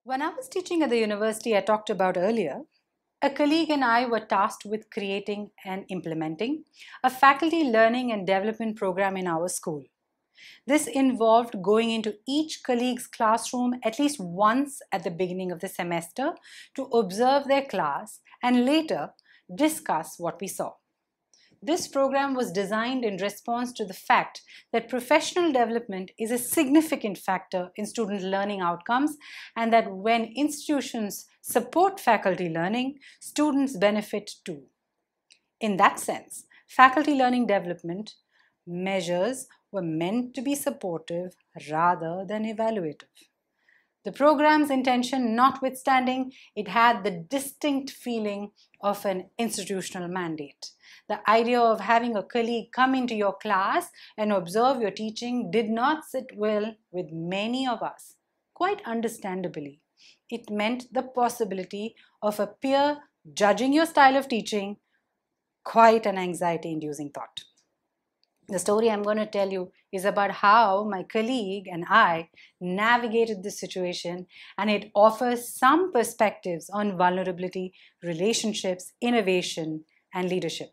When I was teaching at the university I talked about earlier, a colleague and I were tasked with creating and implementing a faculty learning and development program in our school. This involved going into each colleague's classroom at least once at the beginning of the semester to observe their class and later discuss what we saw. This program was designed in response to the fact that professional development is a significant factor in student learning outcomes, and that when institutions support faculty learning, students benefit too. In that sense, faculty learning development measures were meant to be supportive rather than evaluative. The program's intention notwithstanding, it had the distinct feeling of an institutional mandate. The idea of having a colleague come into your class and observe your teaching did not sit well with many of us, quite understandably. It meant the possibility of a peer judging your style of teaching, quite an anxiety-inducing thought. The story I'm going to tell you is about how my colleague and I navigated this situation, and it offers some perspectives on vulnerability, relationships, innovation, and leadership.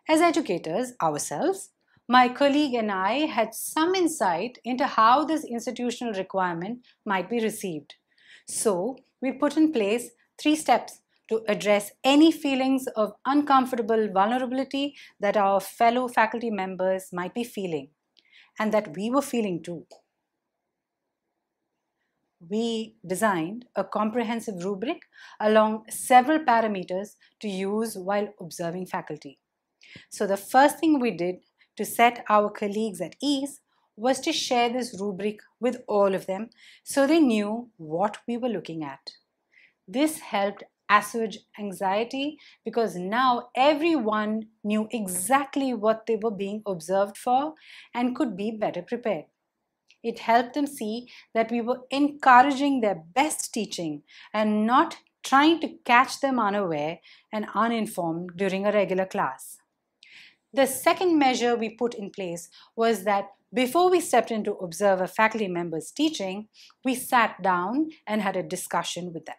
As educators ourselves, my colleague and I had some insight into how this institutional requirement might be received. So we put in place 3 steps to address any feelings of uncomfortable vulnerability that our fellow faculty members might be feeling, and that we were feeling too. We designed a comprehensive rubric along several parameters to use while observing faculty. So the first thing we did to set our colleagues at ease was to share this rubric with all of them so they knew what we were looking at. This helped assuage anxiety because now everyone knew exactly what they were being observed for and could be better prepared. It helped them see that we were encouraging their best teaching and not trying to catch them unaware and uninformed during a regular class. The second measure we put in place was that before we stepped in to observe a faculty member's teaching, we sat down and had a discussion with them.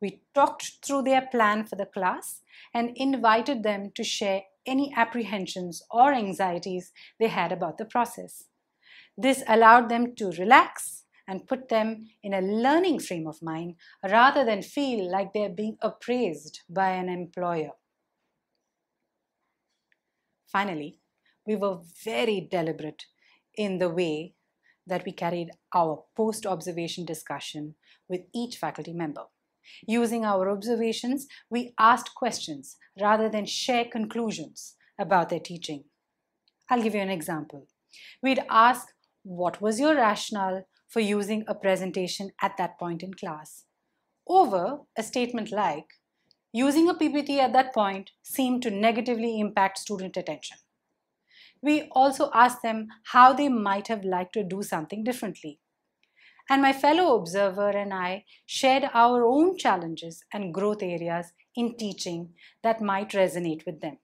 We talked through their plan for the class and invited them to share any apprehensions or anxieties they had about the process. This allowed them to relax and put them in a learning frame of mind rather than feel like they're being appraised by an employer. Finally, we were very deliberate in the way that we carried our post-observation discussion with each faculty member. Using our observations, we asked questions rather than share conclusions about their teaching. I'll give you an example. We'd ask, what was your rationale for using a presentation at that point in class? Over a statement like, using a PPT at that point seemed to negatively impact student attention. We also asked them how they might have liked to do something differently. And my fellow observer and I shared our own challenges and growth areas in teaching that might resonate with them.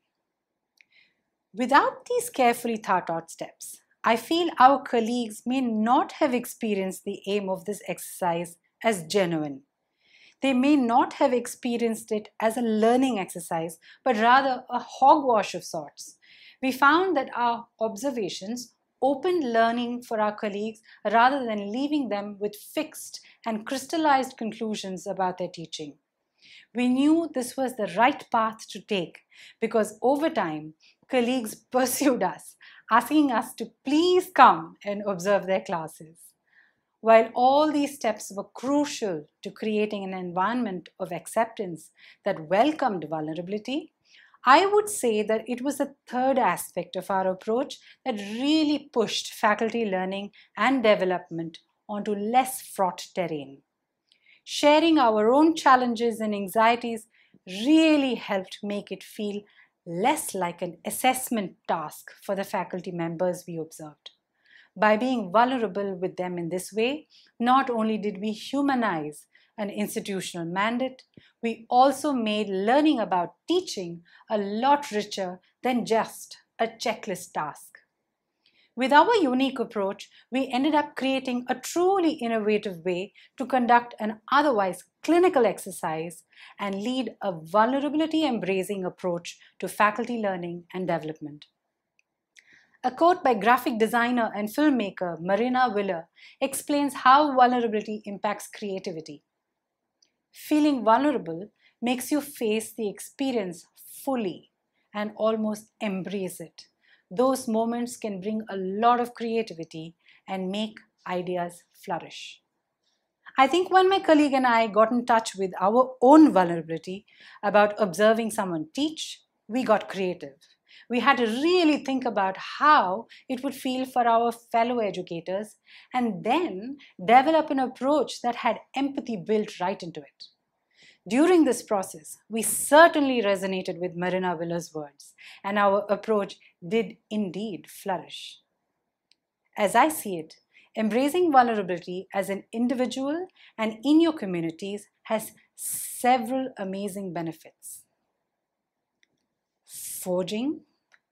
Without these carefully thought out steps, I feel our colleagues may not have experienced the aim of this exercise as genuine. They may not have experienced it as a learning exercise, but rather a hogwash of sorts. We found that our observations opened learning for our colleagues rather than leaving them with fixed and crystallized conclusions about their teaching. We knew this was the right path to take because over time, colleagues pursued us, asking us to please come and observe their classes. While all these steps were crucial to creating an environment of acceptance that welcomed vulnerability, I would say that it was the third aspect of our approach that really pushed faculty learning and development onto less fraught terrain. Sharing our own challenges and anxieties really helped make it feel less like an assessment task for the faculty members we observed. By being vulnerable with them in this way, not only did we humanize an institutional mandate, we also made learning about teaching a lot richer than just a checklist task. With our unique approach, we ended up creating a truly innovative way to conduct an otherwise clinical exercise and lead a vulnerability embracing approach to faculty learning and development. A quote by graphic designer and filmmaker Marina Willer explains how vulnerability impacts creativity. Feeling vulnerable makes you face the experience fully and almost embrace it. Those moments can bring a lot of creativity and make ideas flourish. I think when my colleague and I got in touch with our own vulnerability about observing someone teach, we got creative. We had to really think about how it would feel for our fellow educators and then develop an approach that had empathy built right into it. During this process, we certainly resonated with Marina Willer's words, and our approach did indeed flourish. As I see it, embracing vulnerability as an individual and in your communities has several amazing benefits. Forging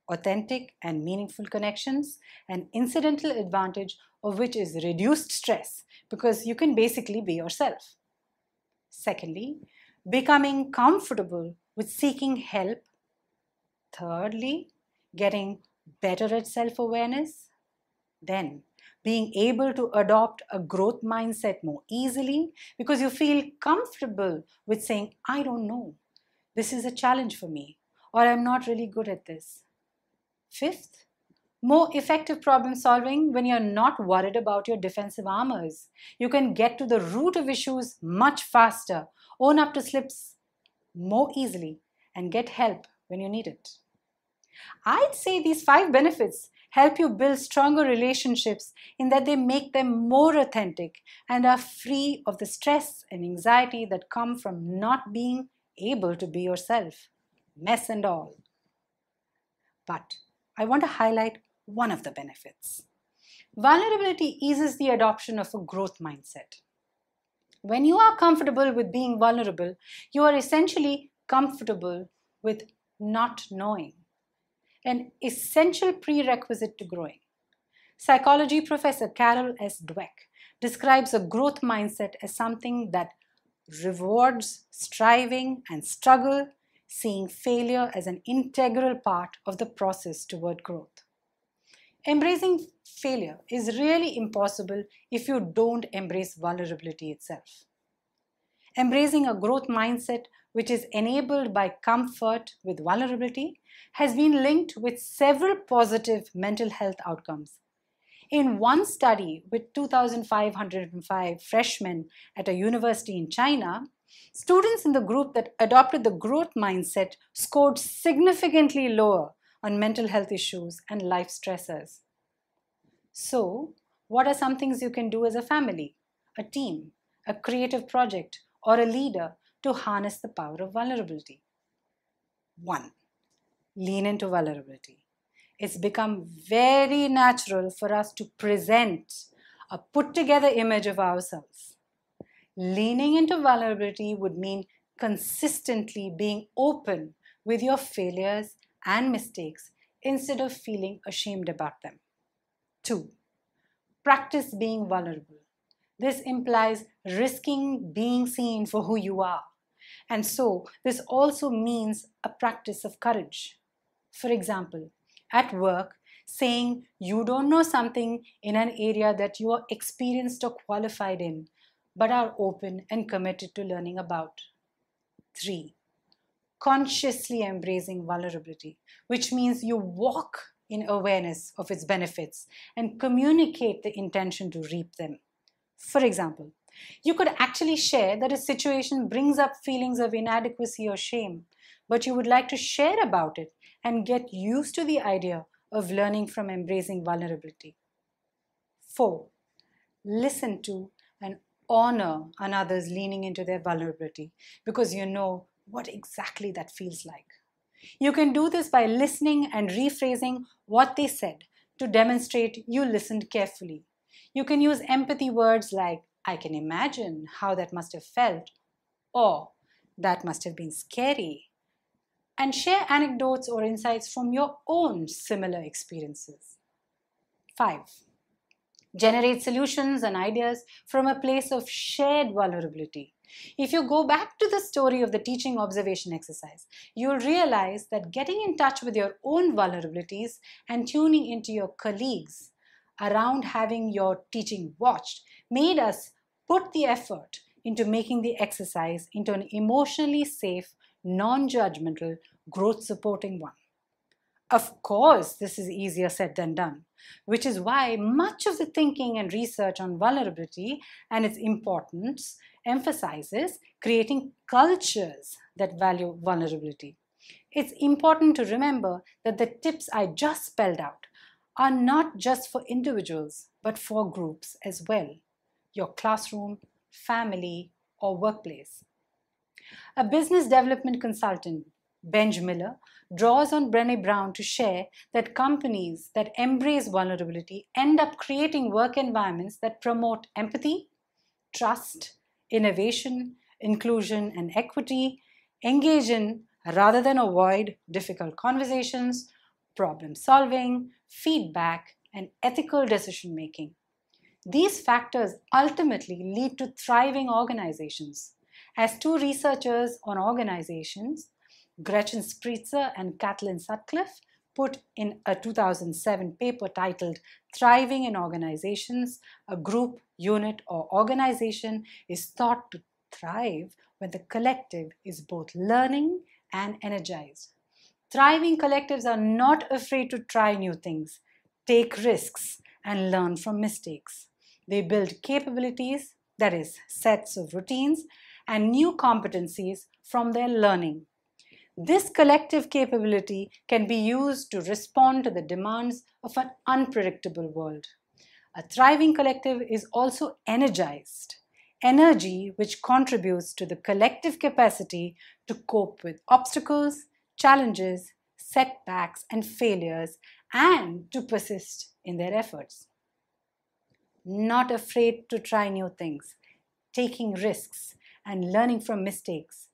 authentic and meaningful connections, an incidental advantage of which is reduced stress because you can basically be yourself. Secondly, becoming comfortable with seeking help. Thirdly, getting better at self-awareness. Then, being able to adopt a growth mindset more easily because you feel comfortable with saying, I don't know, this is a challenge for me, or I'm not really good at this. Fifth, more effective problem solving when you're not worried about your defensive armors. You can get to the root of issues much faster, own up to slips more easily, and get help when you need it. I'd say these 5 benefits help you build stronger relationships in that they make them more authentic and are free of the stress and anxiety that come from not being able to be yourself, mess and all. But I want to highlight one of the benefits. Vulnerability eases the adoption of a growth mindset. When you are comfortable with being vulnerable, you are essentially comfortable with not knowing, an essential prerequisite to growing. Psychology professor Carol S. Dweck describes a growth mindset as something that rewards striving and struggle, seeing failure as an integral part of the process toward growth. Embracing failure is really impossible if you don't embrace vulnerability itself. Embracing a growth mindset which is enabled by comfort with vulnerability has been linked with several positive mental health outcomes. In one study with 2,505 freshmen at a university in China, students in the group that adopted the growth mindset scored significantly lower on mental health issues and life stressors. So, what are some things you can do as a family, a team, a creative project, or a leader to harness the power of vulnerability? 1. Lean into vulnerability. It's become very natural for us to present a put-together image of ourselves. Leaning into vulnerability would mean consistently being open with your failures and mistakes instead of feeling ashamed about them. 2. Practice being vulnerable. This implies risking being seen for who you are. And so, this also means a practice of courage. For example, at work, saying you don't know something in an area that you are experienced or qualified in, but are open and committed to learning about. 3. Consciously embracing vulnerability, which means you walk in awareness of its benefits and communicate the intention to reap them. For example, you could actually share that a situation brings up feelings of inadequacy or shame, but you would like to share about it and get used to the idea of learning from embracing vulnerability. 4. Listen to and honor another's leaning into their vulnerability because you know what exactly that feels like. You can do this by listening and rephrasing what they said to demonstrate you listened carefully. You can use empathy words like, I can imagine how that must have felt, or that must have been scary, and share anecdotes or insights from your own similar experiences. 5. Generate solutions and ideas from a place of shared vulnerability. If you go back to the story of the teaching observation exercise, you'll realize that getting in touch with your own vulnerabilities and tuning into your colleagues around having your teaching watched made us put the effort into making the exercise into an emotionally safe, non-judgmental, growth-supporting one. Of course, this is easier said than done, which is why much of the thinking and research on vulnerability and its importance emphasizes creating cultures that value vulnerability. It's important to remember that the tips I just spelled out are not just for individuals, but for groups as well, your classroom, family, or workplace. A business development consultant, Benj Miller, draws on Brené Brown to share that companies that embrace vulnerability end up creating work environments that promote empathy, trust, innovation, inclusion, and equity, engage in rather than avoid difficult conversations, problem solving, feedback, and ethical decision making. These factors ultimately lead to thriving organizations. As two researchers on organizations, Gretchen Spritzer and Kathleen Sutcliffe, put in a 2007 paper titled Thriving in Organizations, a group, unit, or organization is thought to thrive when the collective is both learning and energized. Thriving collectives are not afraid to try new things, take risks, and learn from mistakes. They build capabilities, that is, sets of routines, and new competencies from their learning. This collective capability can be used to respond to the demands of an unpredictable world. A thriving collective is also energized, energy which contributes to the collective capacity to cope with obstacles, challenges, setbacks, and failures, and to persist in their efforts. Not afraid to try new things, taking risks, and learning from mistakes.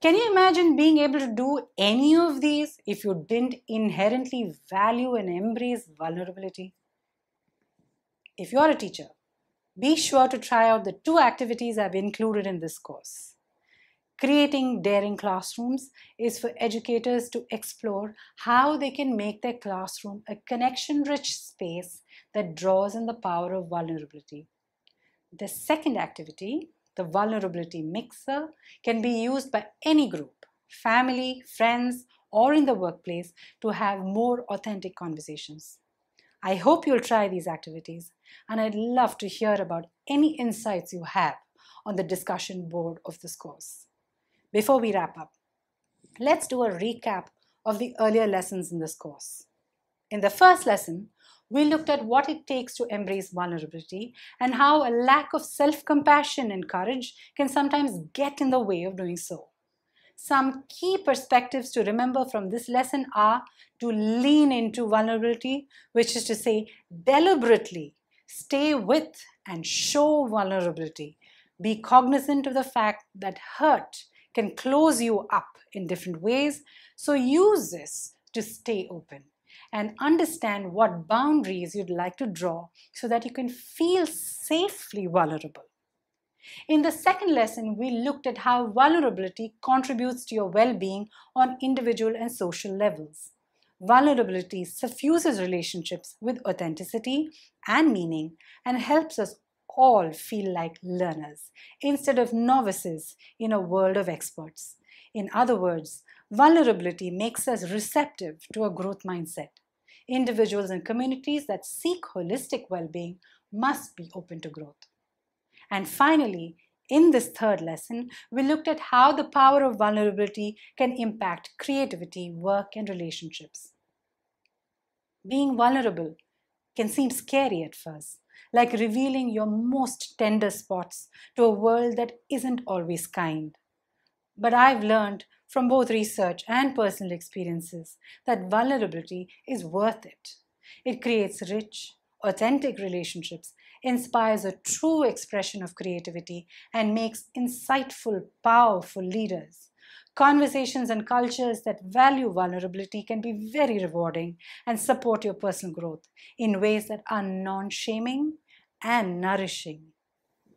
Can you imagine being able to do any of these if you didn't inherently value and embrace vulnerability? If you're a teacher, be sure to try out the 2 activities I've included in this course. Creating daring classrooms is for educators to explore how they can make their classroom a connection-rich space that draws in the power of vulnerability. The second activity, the vulnerability mixer, can be used by any group, family, friends, or in the workplace to have more authentic conversations. I hope you'll try these activities, and I'd love to hear about any insights you have on the discussion board of this course. Before we wrap up, let's do a recap of the earlier lessons in this course. In the first lesson, we looked at what it takes to embrace vulnerability and how a lack of self-compassion and courage can sometimes get in the way of doing so. Some key perspectives to remember from this lesson are to lean into vulnerability, which is to say, deliberately stay with and show vulnerability. Be cognizant of the fact that hurt can close you up in different ways, so use this to stay open and understand what boundaries you'd like to draw so that you can feel safely vulnerable. In the second lesson, we looked at how vulnerability contributes to your well-being on individual and social levels. Vulnerability suffuses relationships with authenticity and meaning and helps us all feel like learners instead of novices in a world of experts. In other words, vulnerability makes us receptive to a growth mindset. Individuals and communities that seek holistic well-being must be open to growth. And finally, in this third lesson, we looked at how the power of vulnerability can impact creativity, work, and relationships. Being vulnerable can seem scary at first, like revealing your most tender spots to a world that isn't always kind. But I've learned from both research and personal experiences that vulnerability is worth it. It creates rich, authentic relationships, inspires a true expression of creativity, and makes insightful, powerful leaders Conversations and cultures that value vulnerability can be very rewarding and support your personal growth in ways that are non-shaming and nourishing.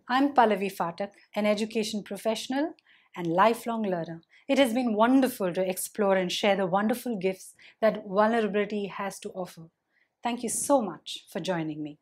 I'm Pallavi Phatak, an education professional and lifelong learner. It has been wonderful to explore and share the wonderful gifts that vulnerability has to offer. Thank you so much for joining me.